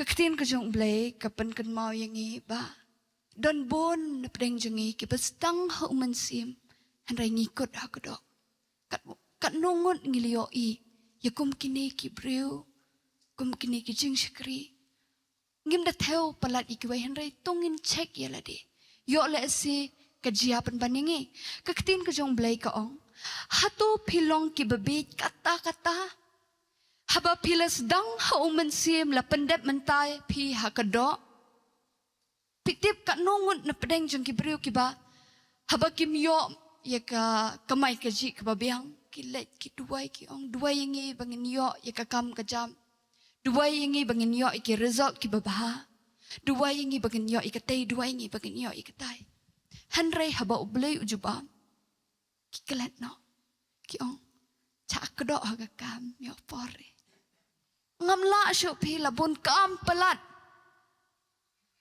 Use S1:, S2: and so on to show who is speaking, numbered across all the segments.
S1: Keketin ke jong blay kapan kan mau yang ba don bon na pedeng jongi ki bestang ha umansim handai ngikut ha kedok kat nongot ngilio I yakum kini ki breu kum kini ki jing shkri ngim da theo palat ikwai handai tongin check ya lade yo le si kajiapan baningi keketin ke jong blay ka ong hato pilong ki bebit kata-kata haba pilas dang ha umansim la pendep mentai pi ha kedok piktip kat nongut na pedeng jong ki breu ki ba haba kim yo ya ka kamai kaji ka babiang ki let ki duai ki ong duai yangi bangin yo ya ka kam ka jam duai yangi bangin yo ki result ki babaha duai yangi bangin yo ka tai duai yangi bangin yo ka tai hanrei haba ublei ujuba ki kelet no ki ong cha kedok ha ka kam yo pore ngamla syo pi labun kam pelat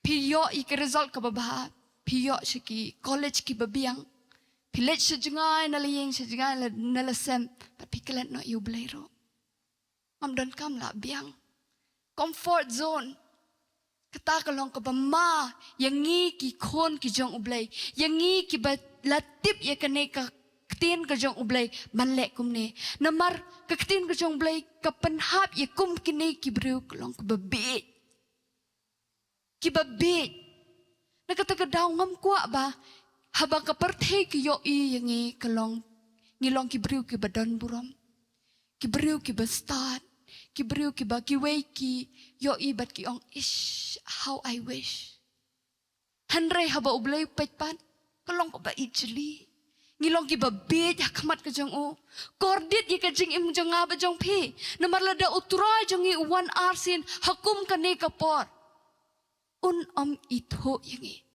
S1: pi yo ke result ka babaha pi yo ki college ki babiang pi let sejengai na liyeng sejengai na lesem pi kelet no you blero am don kam la biang comfort zone kata kalong ka bama yangi ki khon ki jong ublay yangi ki ba latip ya kane ka ketin ke jong ublay manlek kumne namar ke ketin ke jong ublay ka penhap ye kum kini ki breu kelong ke babit na kata ke daw ngam kwa ba haba ka perthe ki yo I yangi kelong ngilong ki breu ki badan buram ki breu ki bastad ki breu ki ba ki wei ki yo I bat ki ong ish how I wish hanrei haba ublay petpan kelong ko ba ijli ngilong ki babit ya kamat ke jong o kordit ye ke jing im jong aba jong pi namar lada utrai jong I 1 hour sin hakum kane kapor un itho yangi